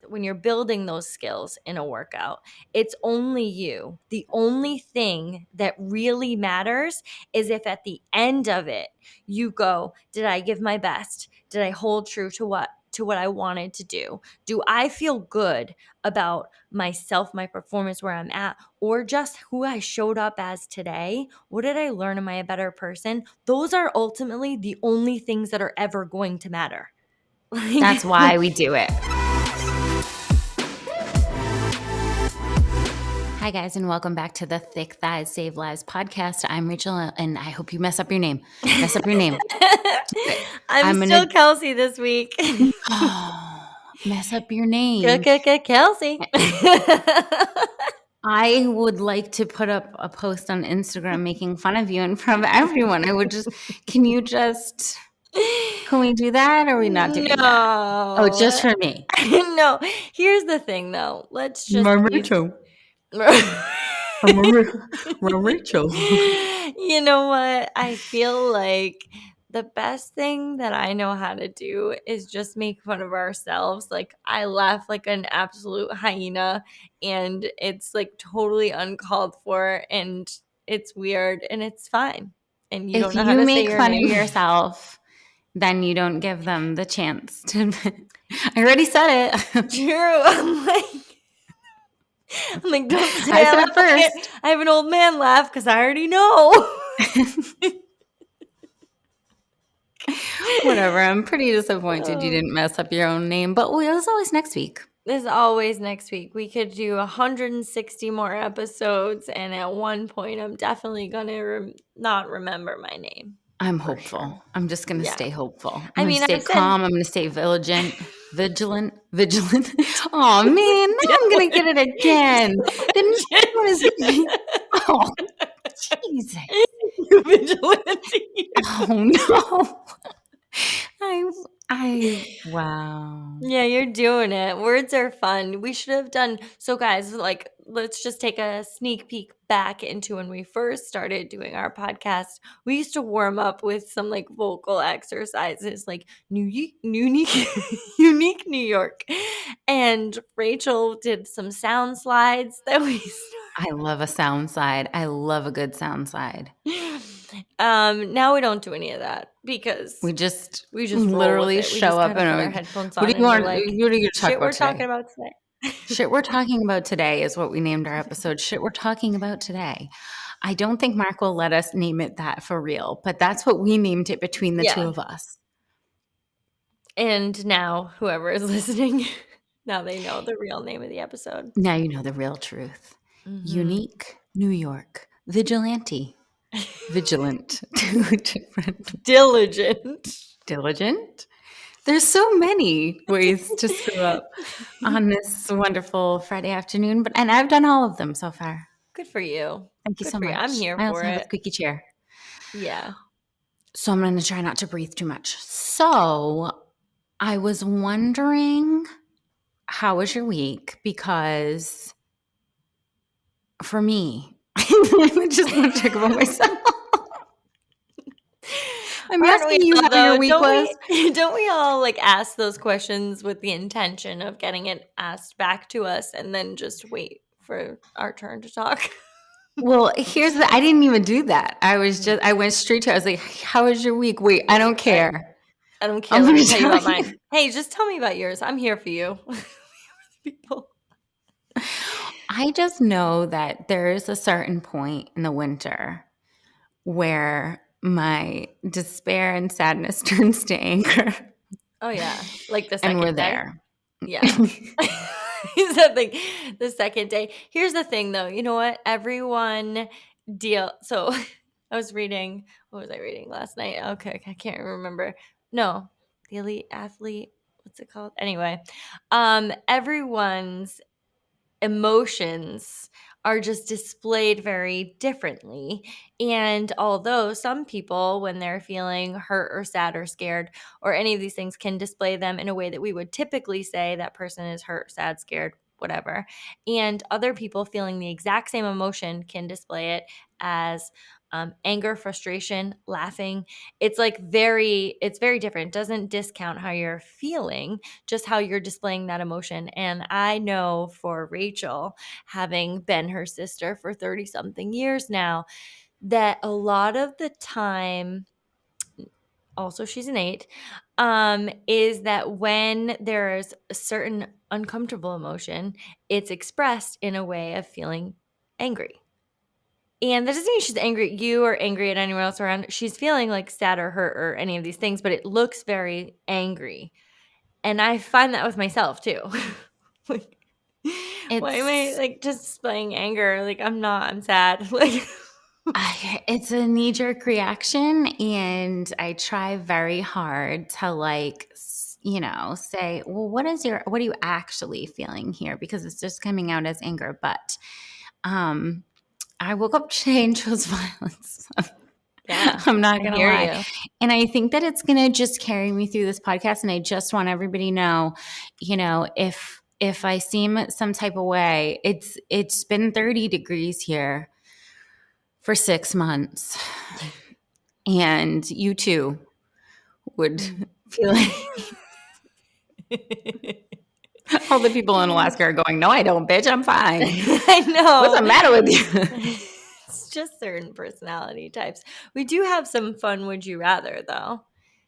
when you're building those skills in a workout, it's only you. The only thing that really matters is if at the end of it you go, did I give my best? Did I hold true to what I wanted to do? Do I feel good about myself, my performance, where I'm at, or just who I showed up as today? What did I learn? Am I a better person? Those are ultimately the only things that are ever going to matter. That's why we do it. Hi, guys, and welcome back to the Thick Thighs Save Lives podcast. I'm Rachael, and I hope you mess up your name. Mess up your name. I'm still Kelsea this week. Mess up your name. Kelsea. I would like to put up a post on Instagram making fun of you in front of everyone. Can we do that, or are we not doing that? Oh, just for me. No. Here's the thing, though. Let's just Rachel. Rachel. You know what? I feel like the best thing that I know how to do is just make fun of ourselves. Like, I laugh like an absolute hyena, and it's like totally uncalled for, and it's weird, and it's fine. And you don't know how to say your name. If you make fun of yourself, then you don't give them the chance to. I already said it. True. I'm like, don't say I said it first. I have an old man laugh because I already know. Whatever. I'm pretty disappointed you didn't mess up your own name, but it's always next week. There's always next week. We could do 160 more episodes, and at one point, I'm definitely gonna not remember my name. I'm hopeful. Sure. I'm just gonna stay hopeful. I'm gonna stay calm. I'm gonna stay vigilant. Oh man, now I'm gonna get it again. Oh, Jesus. You vigilante. Oh no. Wow. Yeah, you're doing it. Words are fun. We should have done. So guys, like, let's just take a sneak peek back into when we first started doing our podcast. We used to warm up with some like vocal exercises, like unique New York. And Rachael did some sound slides that we I love a sound slide. I love a good sound slide. Now we don't do any of that because we just literally show up and our headphones on. What do you want? What are you shit we're talking about today? Shit we're talking about today is what we named our episode. Shit we're talking about today. I don't think Mark will let us name it that for real, but that's what we named it between the two of us. And now whoever is listening, now they know the real name of the episode. Now you know the real truth. Mm-hmm. Unique New York vigilante. Vigilant. Diligent. There's so many ways to screw up on this wonderful Friday afternoon, and I've done all of them so far. Good for you. Thank you so much. I'm here for it. I also have a squeaky chair. Yeah. So I'm going to try not to breathe too much. So I was wondering, how was your week? Because for me, I just want to talk about myself. I'm asking you how your week was. Don't we all like ask those questions with the intention of getting it asked back to us and then just wait for our turn to talk? Well, I didn't even do that. I went straight to, I was like, how was your week? Wait, I don't care. I don't care. Let me tell you about mine. Hey, just tell me about yours. I'm here for you. People. I just know that there is a certain point in the winter where my despair and sadness turns to anger. Oh yeah, like the second and we're day? There. Yeah. Something the second day. Here's the thing, though. You know what? Everyone So I was reading. What was I reading last night? Okay, I can't remember. No, the Elite Athlete. What's it called? Anyway, everyone's emotions are just displayed very differently. And although some people, when they're feeling hurt or sad or scared or any of these things, can display them in a way that we would typically say that person is hurt, sad, scared, whatever. And other people feeling the exact same emotion can display it as anger, frustration, laughing. It's very different. It doesn't discount how you're feeling, just how you're displaying that emotion. And I know for Rachel, having been her sister for 30 something years now, that a lot of the time, also she's an 8, is that when there's a certain uncomfortable emotion, it's expressed in a way of feeling angry. And that doesn't mean she's angry at you or angry at anyone else around. She's feeling like sad or hurt or any of these things, but it looks very angry. And I find that with myself too. Like, why am I It's like just displaying anger? Like, I'm not, I'm sad. Like, it's a knee-jerk reaction, and I try very hard to like say, well, what are you actually feeling here? Because it's just coming out as anger. But I woke up today and chose violence. yeah, I'm not I gonna hear lie. you. And I think that it's gonna just carry me through this podcast. And I just want everybody to know, if I seem some type of way, it's been 30 degrees here for 6 months. And you too would feel like all the people in Alaska are going, no, I don't, bitch. I'm fine. I What's know. the matter with you? It's just certain personality types. We do have some fun would you rather though.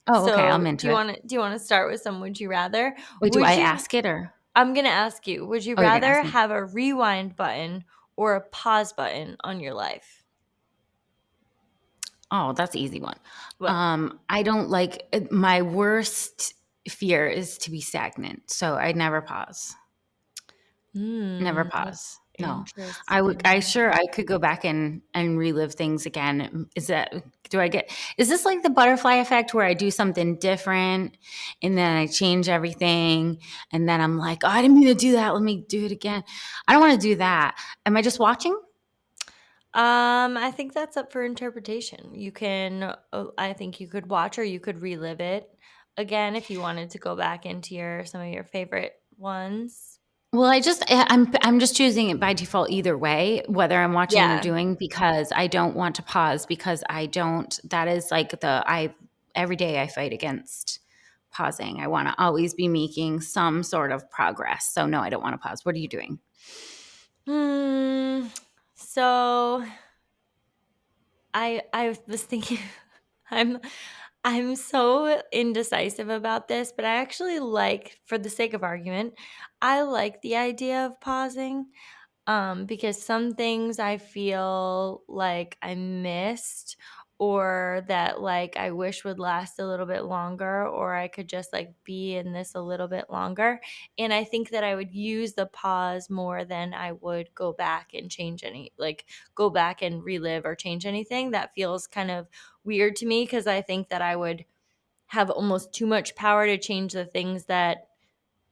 Oh, okay. I'm So into it. do you want to start with some would you rather? Wait, do Would I you ask it or? I'm going to ask you, would you Oh, you're going to rather ask me. have a rewind button or a pause button on your life? Oh, that's an easy one. What? I don't like my worst fear is to be stagnant. So I never pause. Never That's pause. No. interesting. I could go back and relive things again. Is this like the butterfly effect where I do something different and then I change everything and then I'm like, oh, I didn't mean to do that. Let me do it again. I don't want to do that. Am I just watching? I think that's up for interpretation. I think you could watch or you could relive it again if you wanted to go back into some of your favorite ones. Well, I'm just choosing it by default either way, whether I'm watching or Yeah. doing, because I don't want to pause because I don't that is like every day I fight against pausing. I want to always be making some sort of progress. So no, I don't want to pause. What are you doing? Hmm. So I was thinking I'm I'm so indecisive about this, but I actually like, for the sake of argument, I like the idea of pausing. Because some things I feel like I missed or that like I wish would last a little bit longer or I could just like be in this a little bit longer. And I think that I would use the pause more than I would go back and go back and relive or change anything. That feels kind of weird to me because I think that I would have almost too much power to change the things that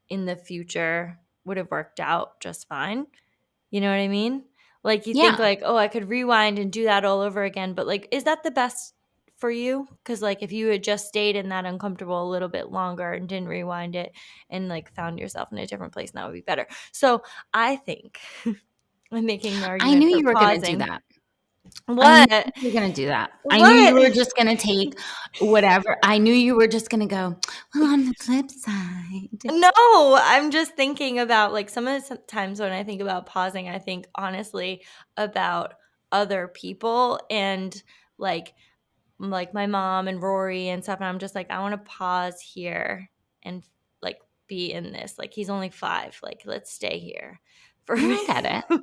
in the future would have worked out just fine. You know what I mean? Like, you think Yeah. like, "Oh, I could rewind and do that all over again," but, like, is that the best for you? Because like, if you had just stayed in that uncomfortable a little bit longer and didn't rewind it and, like, found yourself in a different place, that would be better. So, I think I'm making the I argument knew for you were going to do pausing. that. I knew What? you were going to do that. I knew you What? were just going to take whatever. I knew you were just going to go, well, on the flip side. No, I'm just thinking about, like, some of the times when I think about pausing, I think honestly about other people and, like my mom and Rory and stuff, and I'm just like, I want to pause here and like be in this. Like, he's only 5. Like, let's stay here for a No, bit. I get it.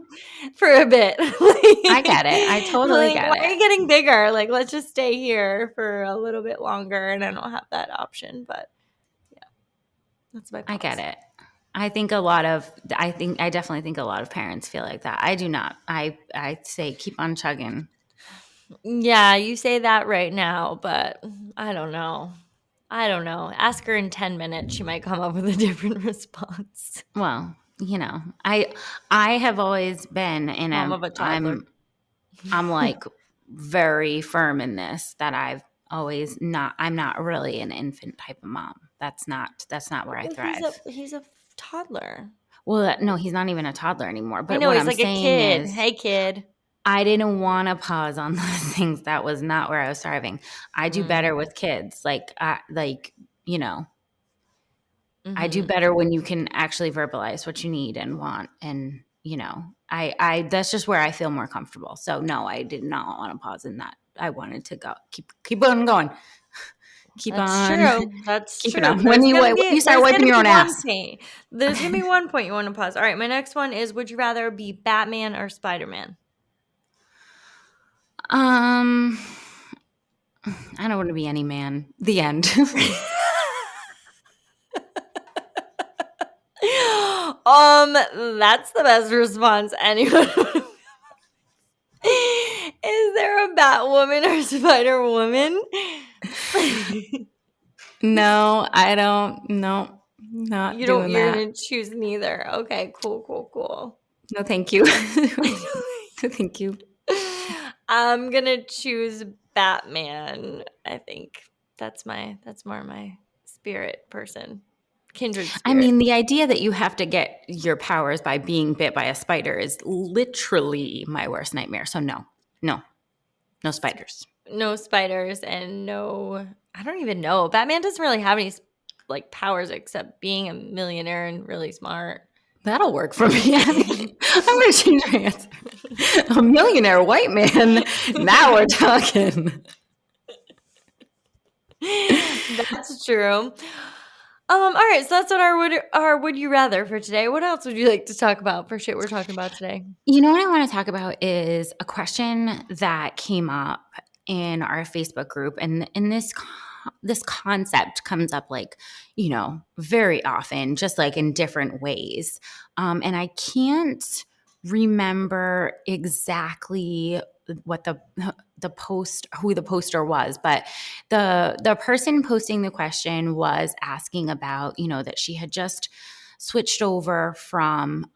For a bit. I get it. I totally Like, get why are it. you getting bigger? Like, let's just stay here for a little bit longer, and I don't have that option. But yeah, that's my I get pause. it. I definitely think a lot of parents feel like that. I do not. I say keep on chugging. Yeah, you say that right now, but I don't know. I don't know. Ask her in 10 minutes. She might come up with a different response. Well, I have always been in Mom of a toddler. I'm like very firm in this that I'm not really an infant type of mom. That's not where I Well, he's a thrive. he's a toddler. Well, no, he's not even a toddler anymore. I But know, what he's I'm like a saying kid. is Hey, kid. I didn't want to pause on those things. That was not where I was starving. I do Mm, better with kids. You know, I do mhm. better when you can actually verbalize what you need and want. And, you know, that's just where I feel more comfortable. So no, I did not want to pause in that. I wanted to go, keep on going, keep That's on, true. That's keep it true. on. When you start There's wiping gonna your be own one ass. point. There's gonna be one point you want to pause. All right, my next one is: would you rather be Batman or Spider-Man? Um, I don't want to be any man. The end. That's the best response anyone. Is there a Batwoman or Spider Woman? No, I don't. No, not You don't. doing You're that. gonna choose neither. Okay, cool, cool, cool. No, thank you. No, thank you. I'm gonna choose Batman. I think that's more my spirit person, kindred I spirit. mean, the idea that you have to get your powers by being bit by a spider is literally my worst nightmare. So no, no spiders. No spiders and no. I don't even know. Batman doesn't really have any like powers except being a millionaire and really smart. That'll work for me. I'm going to change my answer. A millionaire white man. Now we're talking. That's true. All right, so that's what our would you rather for today. What else would you like to talk about for shit we're talking about today? You know what I want to talk about is a question that came up in our Facebook group, and in this concept comes up like, you know, very often, just like in different ways. And I can't remember exactly what the post who the poster was, but the person posting the question was asking about, you know, that she had just switched over from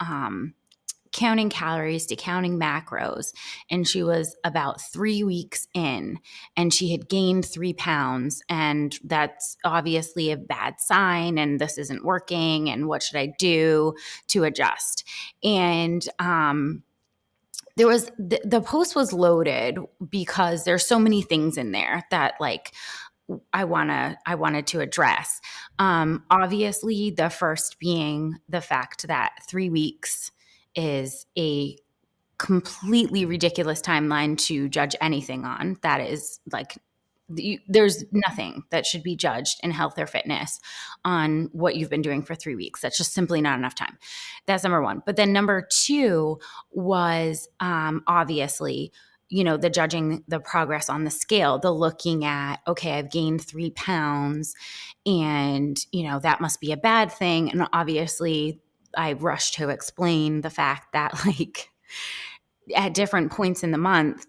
counting calories to counting macros. And she was about 3 weeks in and she had gained 3 pounds. And that's obviously a bad sign. And this isn't working. And what should I do to adjust? And, there was the post was loaded because there's so many things in there that like I wanted to address. Obviously, the first being the fact that 3 weeks is a completely ridiculous timeline to judge anything on. That is like there's nothing that should be judged in health or fitness on what you've been doing for 3 weeks. That's just simply not enough time. That's number one. But then number two was obviously, you know, the judging the progress on the scale, the looking at, okay, I've gained 3 pounds and, you know, that must be a bad thing. And obviously, I rushed to explain the fact that, like, at different points in the month,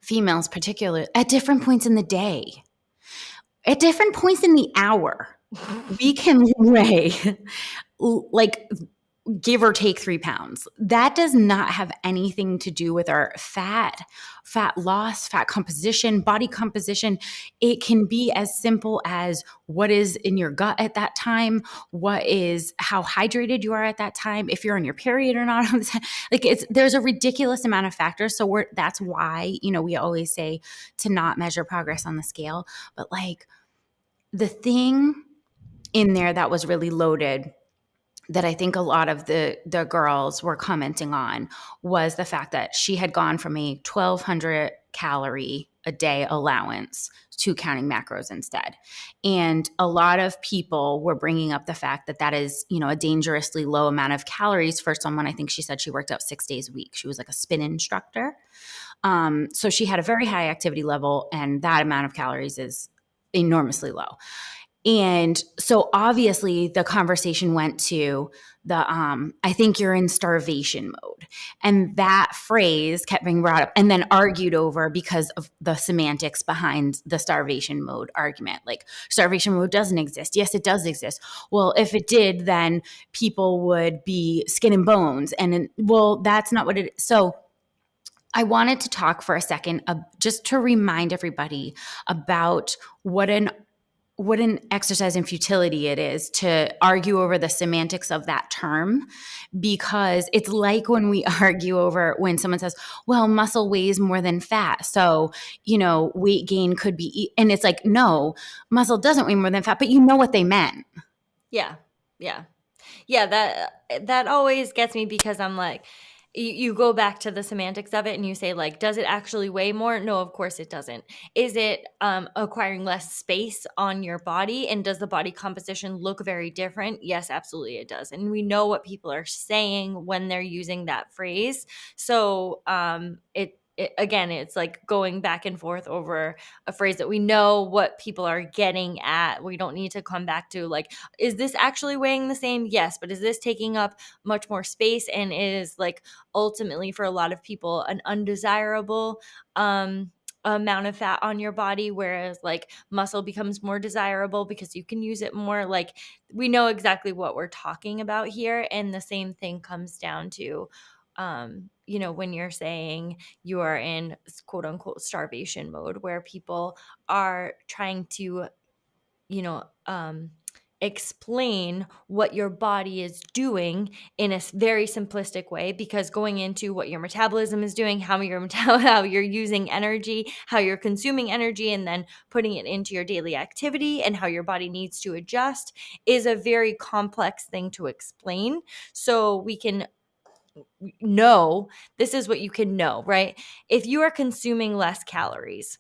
females particularly, at different points in the day, at different points in the hour, we can weigh like give or take 3 pounds. That does not have anything to do with our fat loss, fat composition, body composition. It can be as simple as what is in your gut at that time, how hydrated you are at that time, if you're on your period or not on the time. Like there's a ridiculous amount of factors. So that's why, you know, we always say to not measure progress on the scale. But like the thing in there that was really loaded that I think a lot of the girls were commenting on was the fact that she had gone from a 1,200 calorie a day allowance to counting macros instead. And a lot of people were bringing up the fact that that is, you know, a dangerously low amount of calories for someone. I think she said she worked out 6 days a week. She was like a spin instructor. So she had a very high activity level, and that amount of calories is enormously low. And so obviously the conversation went to I think you're in starvation mode. And that phrase kept being brought up and then argued over because of the semantics behind the starvation mode argument. Like starvation mode doesn't exist. Yes, it does exist. Well, if it did, then people would be skin and bones. And well, that's not what it is. So I wanted to talk for a second just to remind everybody about what an what an exercise in futility it is to argue over the semantics of that term, because it's like when we argue over when someone says, well, muscle weighs more than fat, so weight gain could be, and it's like, no, muscle doesn't weigh more than fat, but you know what they meant. Yeah. Yeah. Yeah, that always gets me, because I'm like, you go back to the semantics of it and you say, like, does it actually weigh more? No, of course it doesn't. Is it acquiring less space on your body, and does the body composition look very different? Yes, absolutely it does. And we know what people are saying when they're using that phrase. So again, it's like going back and forth over a phrase that we know what people are getting at. We don't need to come back to, like, is this actually weighing the same? Yes. But is this taking up much more space, and is, like, ultimately for a lot of people an undesirable amount of fat on your body, whereas, like, muscle becomes more desirable because you can use it more? Like, we know exactly what we're talking about here. And the same thing comes down to when you're saying you are in quote unquote starvation mode, where people are trying to you know, um, explain what your body is doing in a very simplistic way, because going into what your metabolism is doing, how how you're using energy, how you're consuming energy, and then putting it into your daily activity, and how your body needs to adjust, is a very complex thing to explain. So we can know, this is what you can know, right? If you are consuming less calories,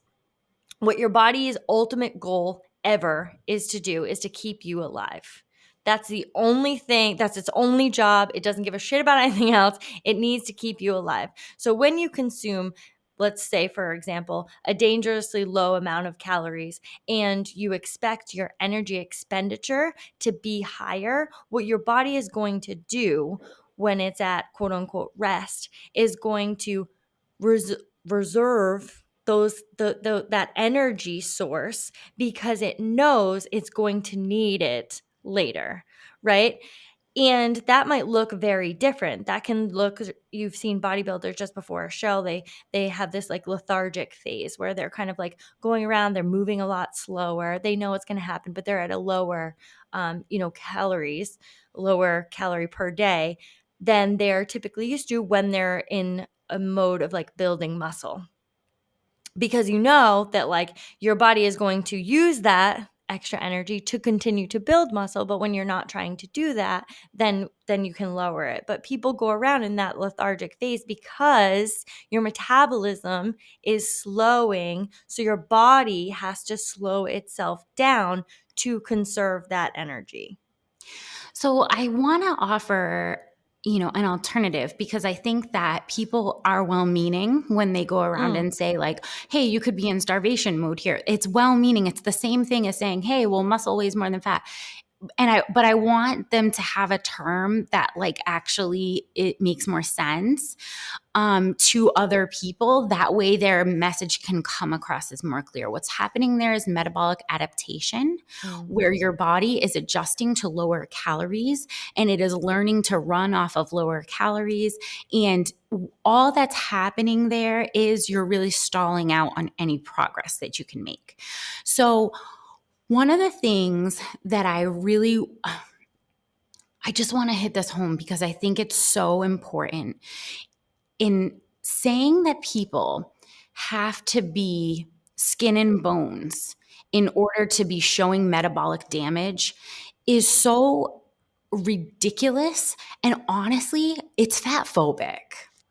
what your body's ultimate goal ever is to do is to keep you alive. That's the only thing, that's its only job. It doesn't give a shit about anything else. It needs to keep you alive. So when you consume, let's say, for example, a dangerously low amount of calories, and you expect your energy expenditure to be higher, what your body is going to do when it's at quote unquote rest is going to reserve that energy source, because it knows it's going to need it later, right? And that might look very different. That can look, you've seen bodybuilders just before a show, they have this, like, lethargic phase where they're kind of like going around, they're moving a lot slower. They know it's going to happen, but they're at a lower lower calorie per day than they're typically used to when they're in a mode of, like, building muscle, because you know that, like, your body is going to use that extra energy to continue to build muscle. But when you're not trying to do that, then you can lower it. But people go around in that lethargic phase because your metabolism is slowing, so your body has to slow itself down to conserve that energy. So I want to offer, an alternative, because I think that people are well-meaning when they go around Mm, and say, like, hey, you could be in starvation mode here. It's well-meaning. It's the same thing as saying, hey, well, muscle weighs more than fat. But I want them to have a term that, like, actually it makes more sense to other people. That way their message can come across as more clear. What's happening there is metabolic adaptation, mm. where your body is adjusting to lower calories, and it is learning to run off of lower calories. And all that's happening there is you're really stalling out on any progress that you can make. So one of the things that I just want to hit this home, because I think it's so important, in saying that people have to be skin and bones in order to be showing metabolic damage, is so ridiculous. And honestly, it's fat phobic,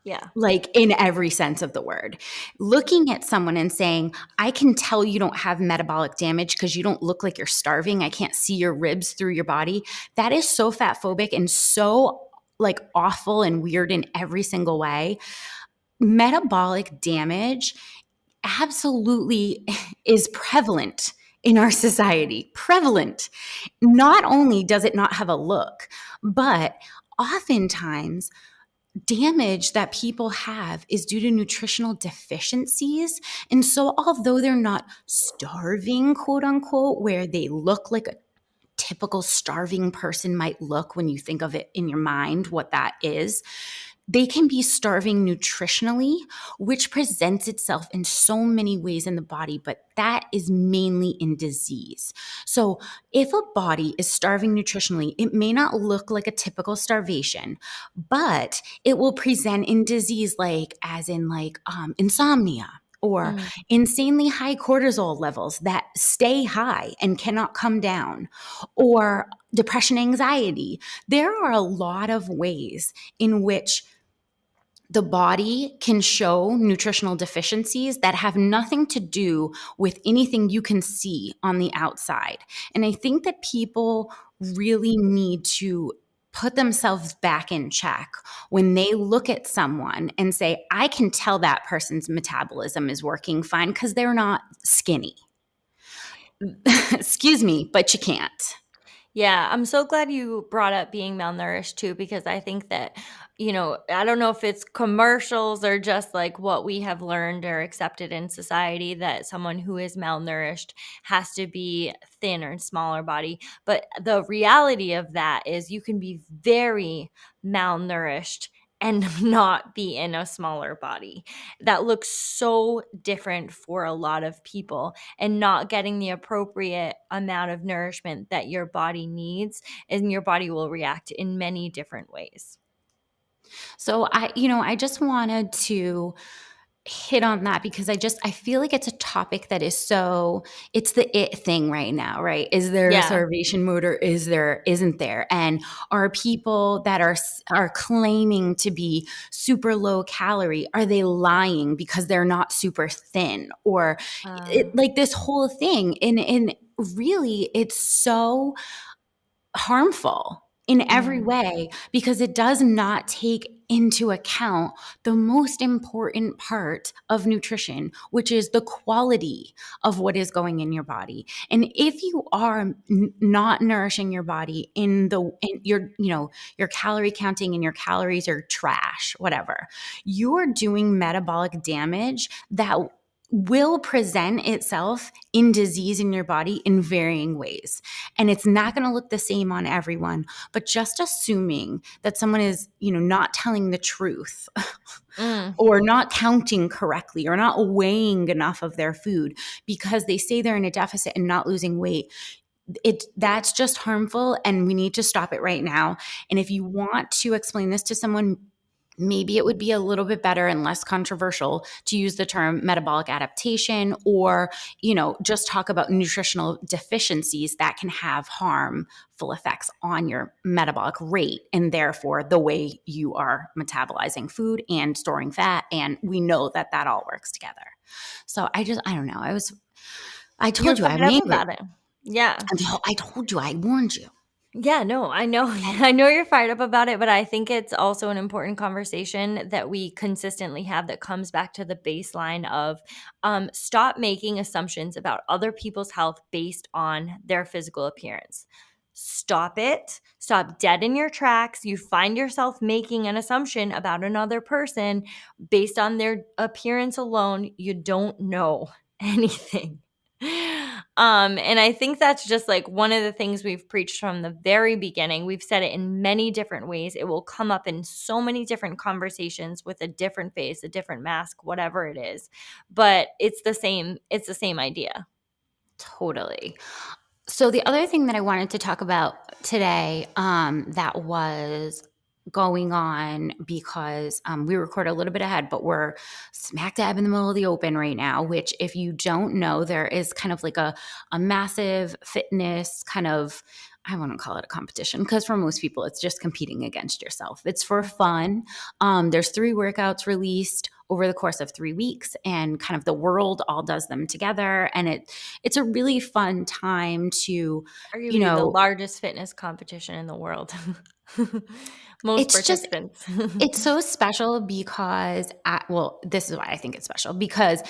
Yeah. like, in every sense of the word. Looking at someone and saying, I can tell you don't have metabolic damage because you don't look like you're starving. I can't see your ribs through your body. That is so fat phobic and so, like, awful and weird in every single way. Metabolic damage absolutely is prevalent in our society. Prevalent. Not only does it not have a look, but oftentimes damage that people have is due to nutritional deficiencies. And so, although they're not starving, quote unquote, where they look like a typical starving person might look when you think of it in your mind, what that is, they can be starving nutritionally, which presents itself in so many ways in the body, but that is mainly in disease. So if a body is starving nutritionally, it may not look like a typical starvation, but it will present in disease, like as in like insomnia, or Mm. insanely high cortisol levels that stay high and cannot come down, or depression, anxiety. There are a lot of ways in which the body can show nutritional deficiencies that have nothing to do with anything you can see on the outside. And I think that people really need to put themselves back in check when they look at someone and say, I can tell that person's metabolism is working fine because they're not skinny. Excuse me, but you can't. Yeah, I'm so glad you brought up being malnourished too, because I think that, I don't know if it's commercials or just like what we have learned or accepted in society that someone who is malnourished has to be thinner and smaller body. But the reality of that is you can be very malnourished and not be in a smaller body. That looks so different for a lot of people, and not getting the appropriate amount of nourishment that your body needs, and your body will react in many different ways. So I just wanted to hit on that because I feel like it's a topic that is so, it's the it thing right now, right? Is there a Yeah. starvation mode or isn't there? And are people that are claiming to be super low calorie, are they lying because they're not super thin? Or Uh, like this whole thing, and really it's so harmful in every mm, way because it does not take into account the most important part of nutrition, which is the quality of what is going in your body. And if you are not nourishing your body in your, your calorie counting and your calories are trash, whatever, you are doing metabolic damage that will present itself in disease in your body in varying ways. And it's not going to look the same on everyone, but just assuming that someone is, not telling the truth mm. or not counting correctly or not weighing enough of their food because they say they're in a deficit and not losing weight, that's just harmful and we need to stop it right now. And if you want to explain this to someone, maybe it would be a little bit better and less controversial to use the term metabolic adaptation, or just talk about nutritional deficiencies that can have harmful effects on your metabolic rate and therefore the way you are metabolizing food and storing fat. And we know that that all works together. So I don't know, I You're told you I'm fired up angry. about it. Yeah. I told you, I warned you. Yeah, no, I know. I know you're fired up about it, but I think it's also an important conversation that we consistently have that comes back to the baseline of stop making assumptions about other people's health based on their physical appearance. Stop it. Stop dead in your tracks. You find yourself making an assumption about another person based on their appearance alone. You don't know anything. And I think that's just like one of the things we've preached from the very beginning. We've said it in many different ways. It will come up in so many different conversations with a different face, a different mask, whatever it is. But it's the same idea. Totally. So the other thing that I wanted to talk about today, that was going on because we record a little bit ahead, but we're smack dab in the middle of the open right now. Which, if you don't know, there is kind of like a massive fitness kind of. I wouldn't call it a competition because for most people, it's just competing against yourself. It's for fun. There's 3 workouts released over the course of 3 weeks, and kind of the world all does them together, and it's a really fun time to, you Arguably the know, largest fitness competition in the world. Most it's just participants. it's so special because well, this is why I think it's special because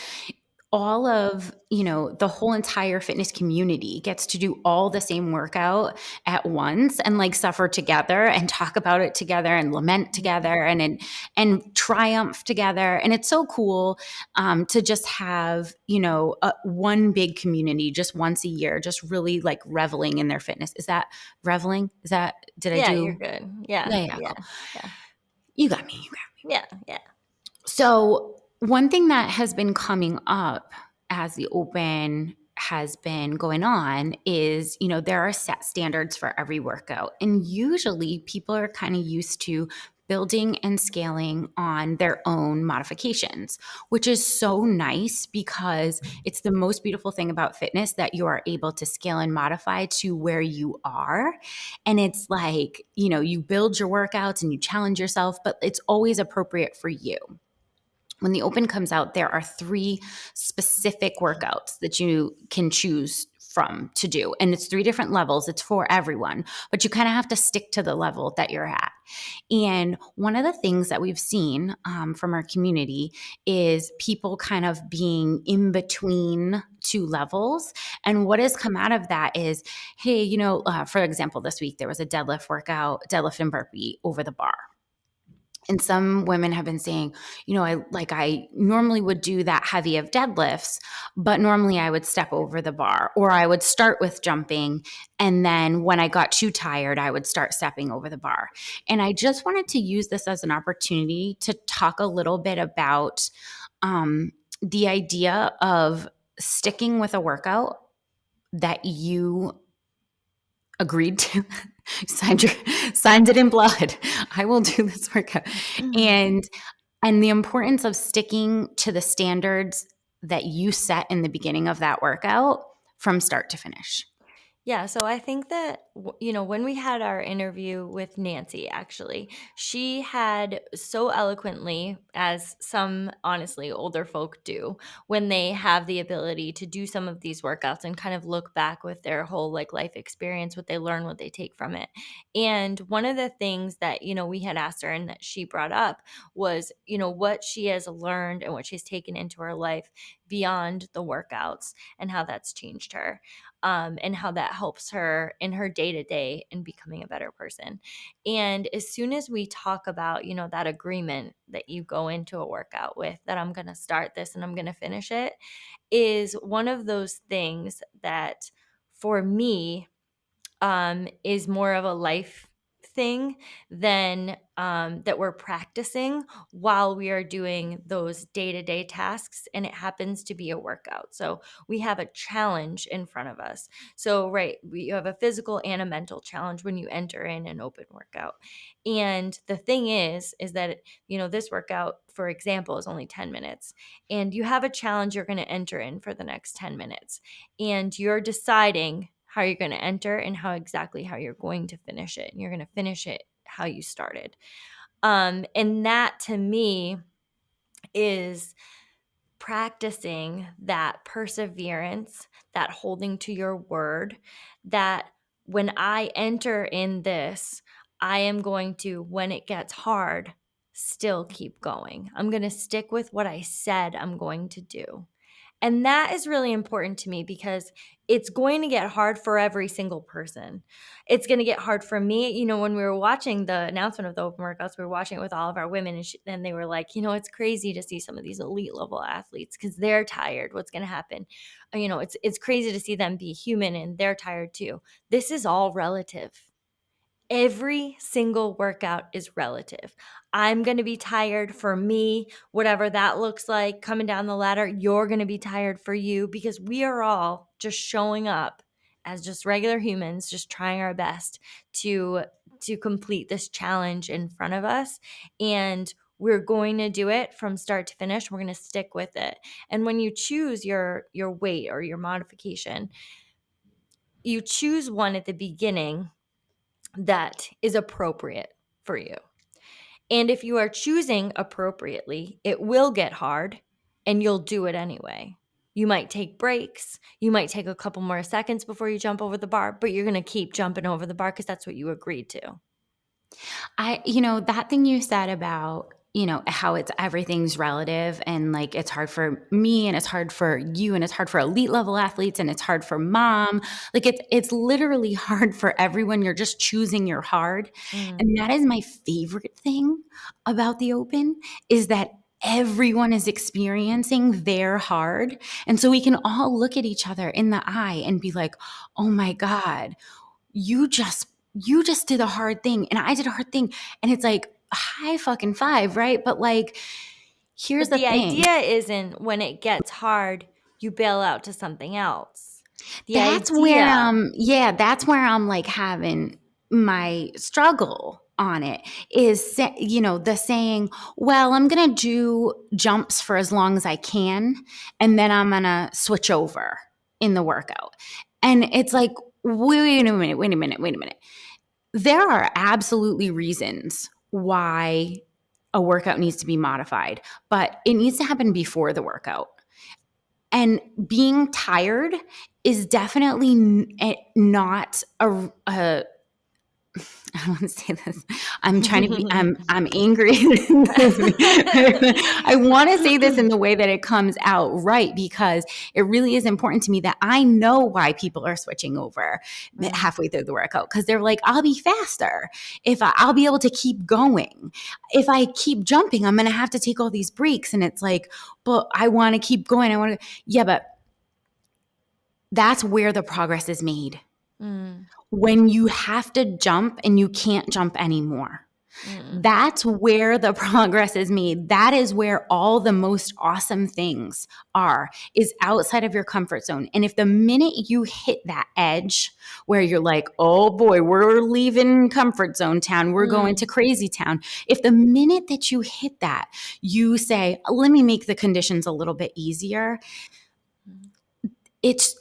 all of, the whole entire fitness community gets to do all the same workout at once and like suffer together and talk about it together and lament together and triumph together. And it's so cool to just have, one big community just once a year, just really like reveling in their fitness. Is that reveling? Did I Yeah, you're do? good. Yeah, Yeah, yeah, yeah, cool. yeah. You got me. You got me. Yeah, yeah. So, one thing that has been coming up as the open has been going on is, there are set standards for every workout. And usually people are kind of used to building and scaling on their own modifications, which is so nice because it's the most beautiful thing about fitness that you are able to scale and modify to where you are. And it's like, you build your workouts and you challenge yourself, but it's always appropriate for you. When the open comes out, there are 3 specific workouts that you can choose from to do. And it's 3 different levels. It's for everyone, but you kind of have to stick to the level that you're at. And one of the things that we've seen from our community is people kind of being in between 2 levels. And what has come out of that is, hey, for example, this week there was a deadlift workout, deadlift and burpee over the bar. And some women have been saying, I normally would do that heavy of deadlifts, but normally I would step over the bar, or I would start with jumping. And then when I got too tired, I would start stepping over the bar. And I just wanted to use this as an opportunity to talk a little bit about the idea of sticking with a workout that you agreed to, signed it in blood. I will do this workout. And the importance of sticking to the standards that you set in the beginning of that workout from start to finish. Yeah, so I think that, when we had our interview with Nancy, actually, she had so eloquently, as some honestly older folk do, when they have the ability to do some of these workouts and kind of look back with their whole life experience, what they learn, what they take from it. And one of the things that, we had asked her and that she brought up was, what she has learned and what she's taken into her life beyond the workouts and how that's changed her. And how that helps her in her day-to-day in becoming a better person. And as soon as we talk about, that agreement that you go into a workout with, that I'm going to start this and I'm going to finish it, is one of those things that for me is more of a life thing than that we're practicing while we are doing those day-to-day tasks, and it happens to be a workout. So we have a challenge in front of us. So you have a physical and a mental challenge when you enter in an open workout. And the thing is that this workout, for example, is only 10 minutes, and you have a challenge you're going to enter in for the next 10 minutes, and you're deciding how you're going to enter and how you're going to finish it. And you're going to finish it how you started. And that to me is practicing that perseverance, that holding to your word, that when I enter in this, I am going to, when it gets hard, still keep going. I'm going to stick with what I said I'm going to do. And that is really important to me because it's going to get hard for every single person. It's going to get hard for me. When we were watching the announcement of the open workouts, we were watching it with all of our women, and they were like, it's crazy to see some of these elite level athletes because they're tired. What's going to happen? It's crazy to see them be human and they're tired too. This is all relative. Every single workout is relative. I'm going to be tired for me, whatever that looks like, coming down the ladder. You're going to be tired for you because we are all just showing up as just regular humans, just trying our best to complete this challenge in front of us. And we're going to do it from start to finish. We're going to stick with it. And when you choose your weight or your modification, you choose one at the beginning that is appropriate for you. And if you are choosing appropriately, it will get hard and you'll do it anyway. You might take breaks. You might take a couple more seconds before you jump over the bar, but you're going to keep jumping over the bar because that's what you agreed to. That thing you said about, how everything's relative and it's hard for me and it's hard for you and it's hard for elite level athletes and it's hard for mom. It's literally hard for everyone. You're just choosing your hard. And that is my favorite thing about the open is that everyone is experiencing their hard. And so we can all look at each other in the eye and be like, oh my God, you just did a hard thing and I did a hard thing. And it's like, high fucking five, right? But like, here's But the the thing. idea isn't when it gets hard, you bail out to something else. The That's where idea that's where I'm like having my struggle on it is, the saying, well, I'm going to do jumps for as long as I can, and then I'm going to switch over in the workout. And it's like, wait a minute, wait a minute, wait a minute. There are absolutely reasons why a workout needs to be modified, but it needs to happen before the workout. And being tired is definitely not a I don't want to say this. I'm trying to be. I'm angry. I want to say this in the way that it comes out right, because it really is important to me that I know why people are switching over halfway through the workout, because they're like, I'll be faster if I'll be able to keep going. If I keep jumping, I'm going to have to take all these breaks, and it's like, but I want to keep going. I want to, yeah, but that's where the progress is made. Mm, When you have to jump and you can't jump anymore. mm, That's where the progress is made. That is where all the most awesome things are, is outside of your comfort zone. And if the minute you hit that edge where you're like, oh boy, we're leaving comfort zone town, we're going to mm, crazy town. If the minute that you hit that, you say, let me make the conditions a little bit easier, mm. it's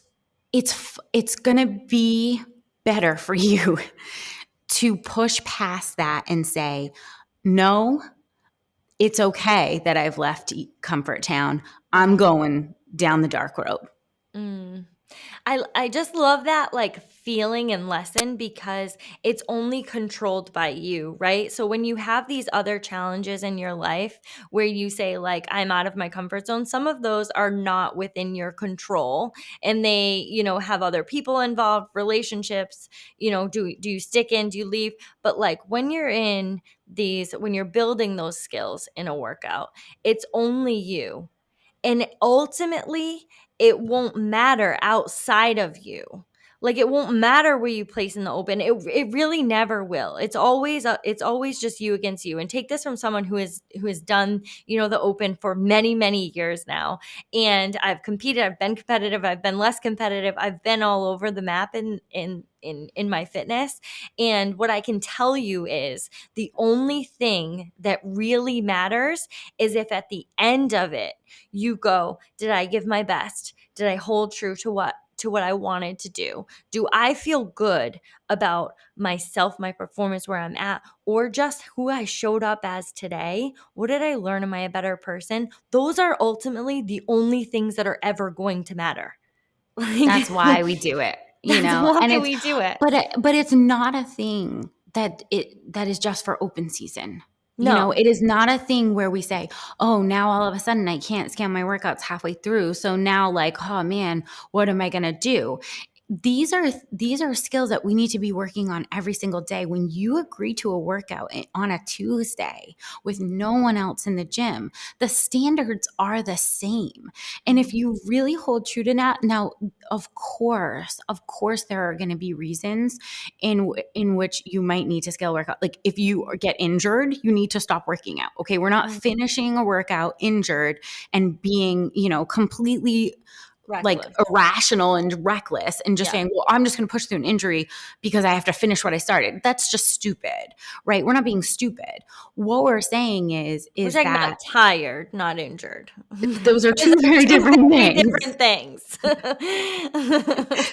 it's going to be better for you to push past that and say, no, it's okay that I've left comfort town. I'm Right. going down the dark road. Mm. I just love that like feeling and lesson because it's only controlled by you, right? So when you have these other challenges in your life where you say like I'm out of my comfort zone, some of those are not within your control and they, have other people involved, relationships, do you stick in, do you leave? But like when you're building those skills in a workout, it's only you. And ultimately, it won't matter outside of you. Like it won't matter where you place in the open. It really never will. It's always just you against you. And take this from someone who has done, the open for many, many years now. And I've competed, I've been competitive, I've been less competitive, I've been all over the map in my fitness. And what I can tell you is the only thing that really matters is if at the end of it you go, did I give my best? Did I hold true to what I wanted to do? Do I feel good about myself, my performance, where I'm at, or just who I showed up as today? What did I learn? Am I a better person? Those are ultimately the only things that are ever going to matter. Like That's why we do it, that's why and we do it. but it's not a thing that is just for open season. No. It is not a thing where we say, oh, now all of a sudden I can't scan my workouts halfway through. So now like, oh man, what am I going to do? These are skills that we need to be working on every single day. When you agree to a workout on a Tuesday with no one else in the gym, the standards are the same. And if you really hold true to that, now, of course, there are going to be reasons in which you might need to scale workout. Like if you get injured, you need to stop working out. Okay, we're not Mm, finishing a workout injured and being, completely like reckless. irrational and reckless and just Yeah. saying, well, I'm just going to push through an injury because I have to finish what I started. That's just stupid, right? We're not being stupid. What we're saying We're is talking that about tired, not injured. those are Those two are very two different very things. different things.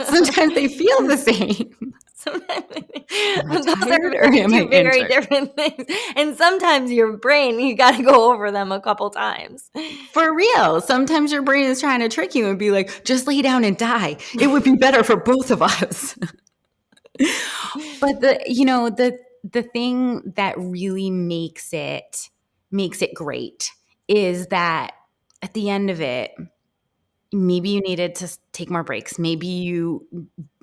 Sometimes they feel the same. Sometimes Am I those are tired or really am I 2 very injured? different things, and sometimes your brain, you gotta go over them a couple times. For real. Sometimes your brain is trying to trick you and be like, just lay down and die. It would be better for both of us. But the thing that really makes it great is that at the end of it, maybe you needed to take more breaks. Maybe you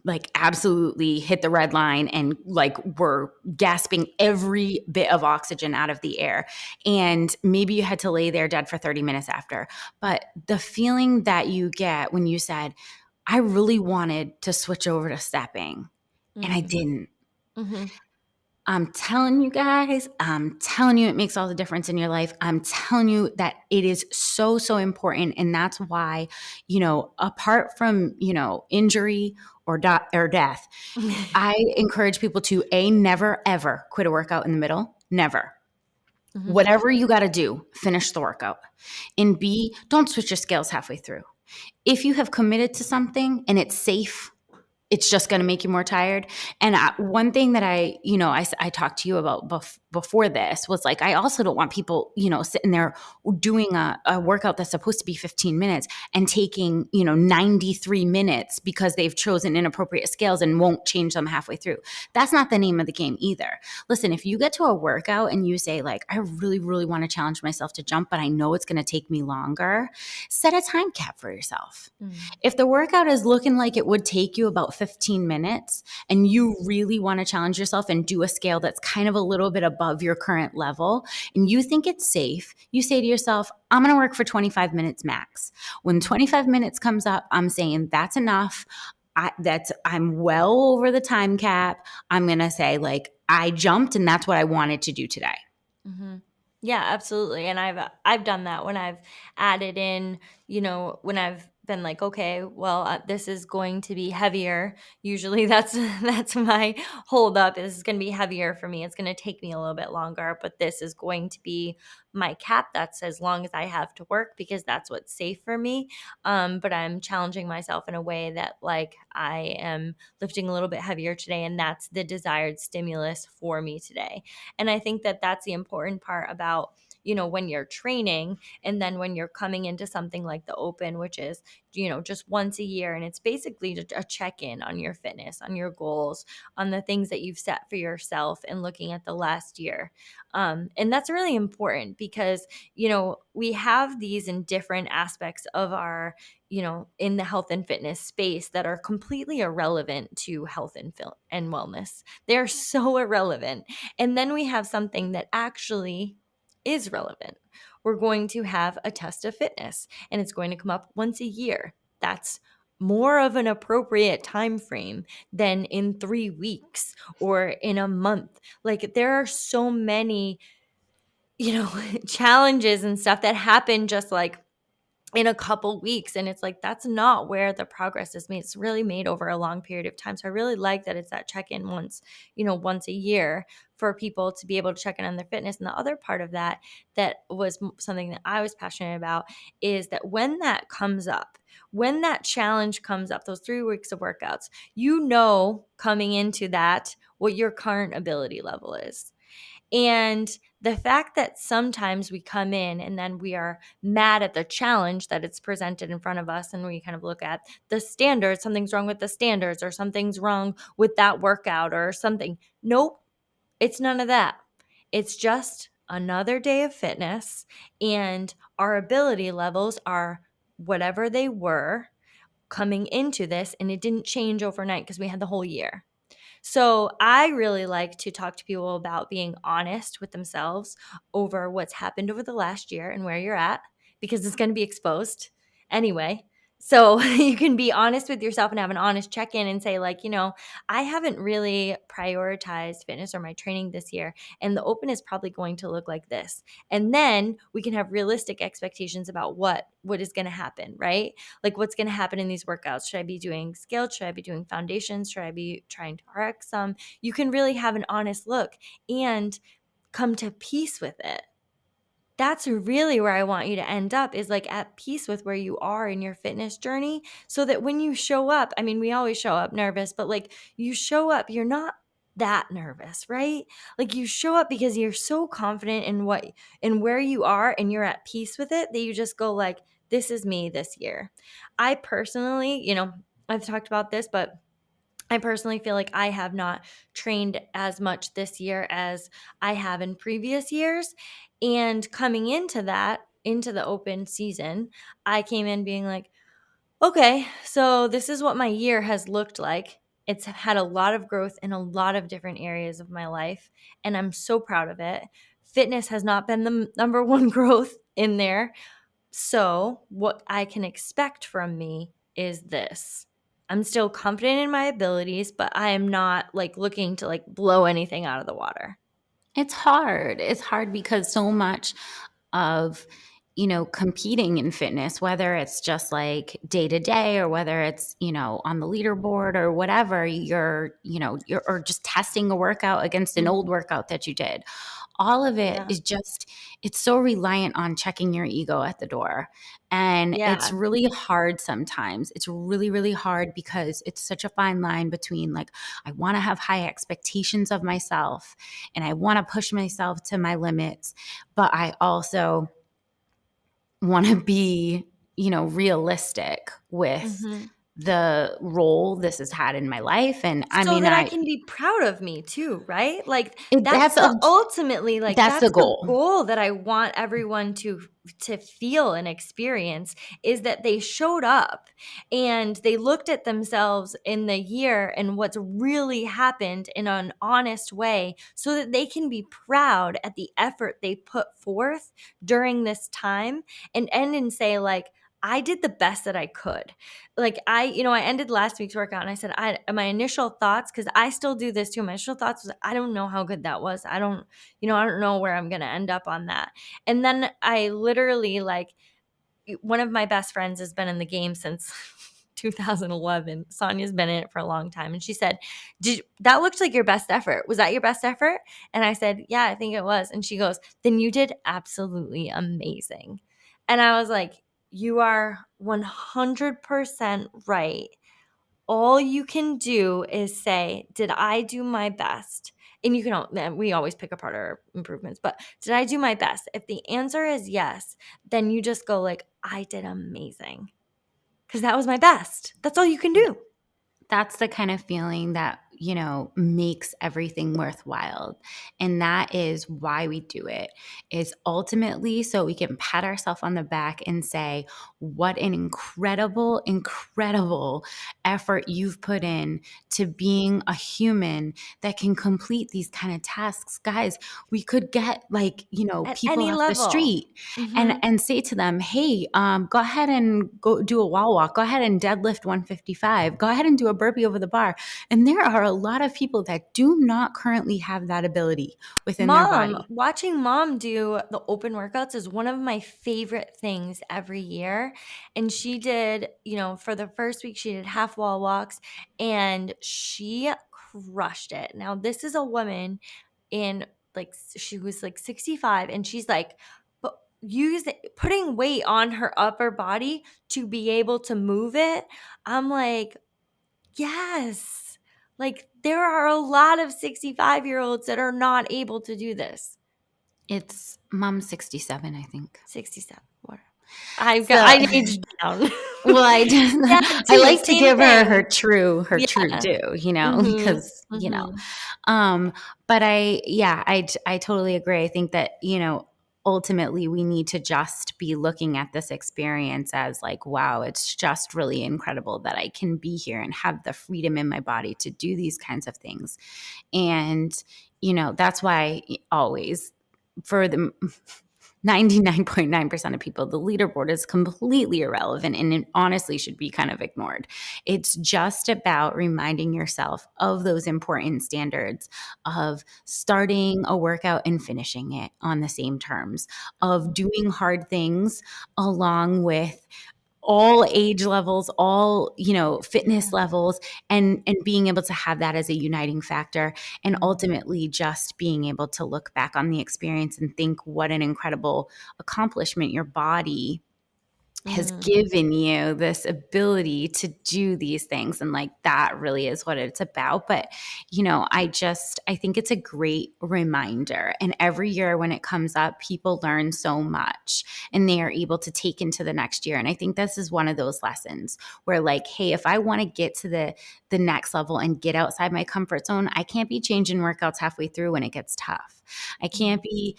like absolutely hit the red line and like were gasping every bit of oxygen out of the air. And maybe you had to lay there dead for 30 minutes after. But the feeling that you get when you said, I really wanted to switch over to stepping and I Mm, didn't. mhm. I'm telling you guys, I'm telling you it makes all the difference in your life. I'm telling you that it is so, so important. And that's why, apart from, injury or death, I encourage people to never, ever quit a workout in the middle. Never. Mhm. Whatever you got to do, finish the workout. And B, don't switch your scales halfway through. If you have committed to something and it's safe, it's just going to make you more tired. And one thing that I talked to you about before this was like, I also don't want people, sitting there doing a workout that's supposed to be 15 minutes and taking, 93 minutes because they've chosen inappropriate scales and won't change them halfway through. That's not the name of the game either. Listen, if you get to a workout and you say like, I really, really want to challenge myself to jump, but I know it's going to take me longer, set a time cap for yourself. Mm. If the workout is looking like it would take you about 15 minutes and you really want to challenge yourself and do a scale that's kind of a little bit above your current level and you think it's safe, you say to yourself, I'm going to work for 25 minutes max. When 25 minutes comes up, I'm saying that's enough. I'm well over the time cap. I'm going to say like I jumped and that's what I wanted to do today. Mm-hmm. Yeah, absolutely. And I've done that when I've added in, when I've been like, okay, well, this is going to be heavier. Usually that's that's my hold up. This is going to be heavier for me. It's going to take me a little bit longer, but this is going to be my cap. That's as long as I have to work because that's what's safe for me. But I'm challenging myself in a way that like I am lifting a little bit heavier today, and that's the desired stimulus for me today. And I think that that's the important part about, when you're training and then when you're coming into something like the open, which is, just once a year. And it's basically just a check-in on your fitness, on your goals, on the things that you've set for yourself and looking at the last year. And that's really important because, we have these in different aspects of our, in the health and fitness space that are completely irrelevant to health and wellness. They're so irrelevant. And then we have something that actually is relevant. We're going to have a test of fitness and it's going to come up once a year. That's more of an appropriate time frame than in 3 weeks or in a month. Like there are so many, challenges and stuff that happen just like in a couple weeks, and it's like that's not where the progress is made. It's really made over a long period of time. So I really like that it's that check-in once a year for people to be able to check in on their fitness. And the other part of that was something that I was passionate about is that when that challenge comes up, those 3 weeks of workouts, coming into that what your current ability level is. And the fact that sometimes we come in and then we are mad at the challenge that it's presented in front of us, and we kind of look at the standards, something's wrong with the standards, or something's wrong with that workout or something. Nope, it's none of that. It's just another day of fitness, and our ability levels are whatever they were coming into this, and it didn't change overnight because we had the whole year. So I really like to talk to people about being honest with themselves over what's happened over the last year and where you're at, because it's going to be exposed anyway. So you can be honest with yourself and have an honest check-in and say like, I haven't really prioritized fitness or my training this year, and the open is probably going to look like this. And then we can have realistic expectations about what is going to happen, right? Like what's going to happen in these workouts. Should I be doing scaled? Should I be doing foundations? Should I be trying to RX some? You can really have an honest look and come to peace with it. That's really where I want you to end up, is like at peace with where you are in your fitness journey, so that when you show up, I mean, we always show up nervous, but like you show up, you're not that nervous, right? Like you show up because you're so confident in where you are, and you're at peace with it, that you just go like, this is me this year. I personally, I've talked about this, but I personally feel like I have not trained as much this year as I have in previous years. And coming into the open season, I came in being like, okay, so this is what my year has looked like. It's had a lot of growth in a lot of different areas of my life, and I'm so proud of it. Fitness has not been the number one growth in there. So what I can expect from me is this. I'm still confident in my abilities, but I am not like looking to like blow anything out of the water. It's hard. It's hard because so much of, competing in fitness, whether it's just like day to day or whether it's, on the leaderboard or whatever, you're or just testing a workout against an old Mhm. workout that you did. All of it Yeah. is just, it's so reliant on checking your ego at the door. And it's Yeah. really hard sometimes. It's really, really hard because it's such a fine line between like, I want to have high expectations of myself and I want to push myself to my limits, but I also want to be, realistic with Mhm. the role this has had in my life. And I So mean, that I can be proud of me too, right? Like it, that's that's the a, ultimately like that's the that's the goal. goal that I want everyone to feel and experience is that they showed up and they looked at themselves in the year and what's really happened in an honest way so that they can be proud at the effort they put forth during this time and end and say like I did the best that I could. Like I ended last week's workout and I said, my initial thoughts, because I still do this too. My initial thoughts was, I don't know how good that was. I don't know where I'm going to end up on that. And then I literally like, one of my best friends has been in the game since 2011. Sonia's been in it for a long time. And she said, that looked like your best effort. Was that your best effort? And I said, yeah, I think it was. And she goes, then you did absolutely amazing. And I was like, you are 100% right. All you can do is say, did I do my best? And we always pick apart our improvements, but did I do my best? If the answer is yes, then you just go like, I did amazing because that was my best. That's all you can do. That's the kind of feeling that, makes everything worthwhile. And that is why we do it, is ultimately so we can pat ourselves on the back and say, what an incredible, incredible effort you've put in to being a human that can complete these kind of tasks. Guys, we could get like, At people any off the level. street Mhm. and say to them, hey, go ahead and go do a wall walk. Go ahead and deadlift 155. Go ahead and do a burpee over the bar. And there are a lot of people that do not currently have that ability within their body. Watching mom do the open workouts is one of my favorite things every year. And she did, for the first week, she did half wall walks and she crushed it. Now, this is a woman in like, she was like 65 and she's like, but putting weight on her upper body to be able to move it. I'm like, yes. Like there are a lot of 65-year-olds that are not able to do this. It's mom's 67, I think. 67. What? So, I aged down. well, I just, Yeah, I too. like to Same give her her thing. true Yeah. due, Mhm. because, Mhm. um, but I totally agree. I think that, ultimately we need to just be looking at this experience as like, wow, it's just really incredible that I can be here and have the freedom in my body to do these kinds of things. And, that's why always for the 99.9% of people, the leaderboard is completely irrelevant and it honestly should be kind of ignored. It's just about reminding yourself of those important standards of starting a workout and finishing it on the same terms, of doing hard things along with all age levels, all, fitness Yeah. levels, and being able to have that as a uniting factor, and Mhm. ultimately just being able to look back on the experience and think what an incredible accomplishment your body has Mm. given you, this ability to do these things. And like that really is what it's about. But, I think it's a great reminder. And every year when it comes up, people learn so much and they are able to take into the next year. And I think this is one of those lessons where like, hey, if I want to get to the next level and get outside my comfort zone, I can't be changing workouts halfway through when it gets tough. I can't Mhm. be,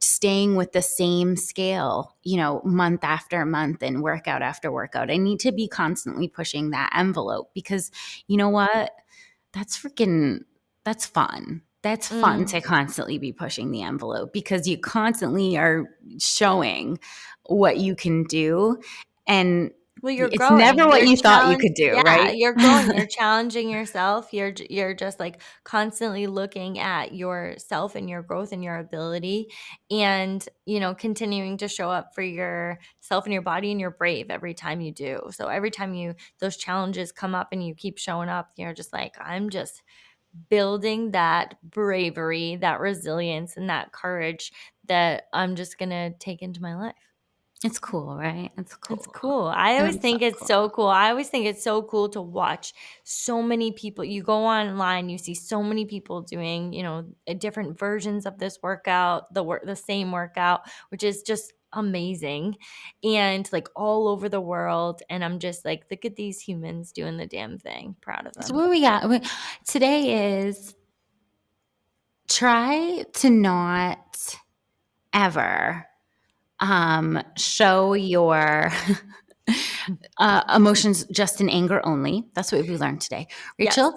staying with the same scale, month after month and workout after workout. I need to be constantly pushing that envelope because you know what? That's fun. That's fun Mm. to constantly be pushing the envelope because you constantly are showing what you can do. And Well, you're It's never growing. what You're you thought you challenge could do, Yeah, right? you're growing. You're challenging yourself. You're just like constantly looking at yourself and your growth and your ability and, continuing to show up for yourself and your body, and you're brave every time you do. So every time those challenges come up and you keep showing up, you're just like, I'm just building that bravery, that resilience, and that courage that I'm just going to take into my life. It's cool, right? It's It's cool. cool. I always It's so think it's cool. so cool. I always think it's so cool to watch so many people. You go online, you see so many people doing, different versions of this workout, the same workout, which is just amazing, and like all over the world. And I'm just like, look at these humans doing the damn thing. Proud of So them. what we got today is try to not ever show your emotions just in anger only. That's what we learned today. Yes. Rachel,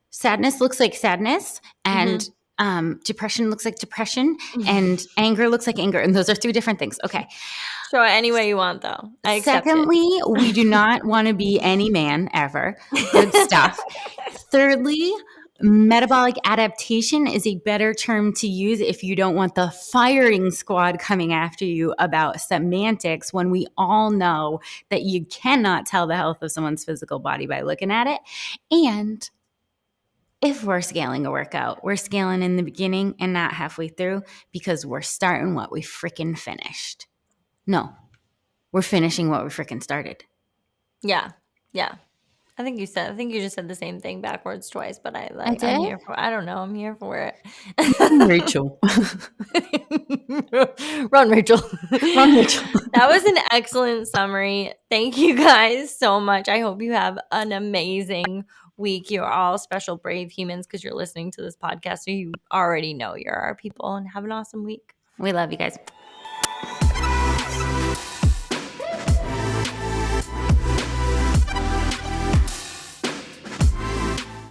sadness looks like sadness, and Mm-hmm. depression looks like depression, and anger looks like anger. And those are three different things. Okay. Show it any way you want, though. I accept it. Secondly, we do not want to be any man ever. Good stuff. Thirdly, metabolic adaptation is a better term to use if you don't want the firing squad coming after you about semantics, when we all know that you cannot tell the health of someone's physical body by looking at it. And if we're scaling a workout, we're scaling in the beginning and not halfway through, because we're starting what we freaking finished. No, we're finishing what we freaking started. Yeah. Yeah. I think you just said the same thing backwards twice, but I I'm did? here I don't know, I'm here for it. Rachel. Run, Rachel. Run, Rachel. That was an excellent summary. Thank you guys so much. I hope you have an amazing week. You're all special, brave humans because you're listening to this podcast. So you already know you're our people, and have an awesome week. We love you guys.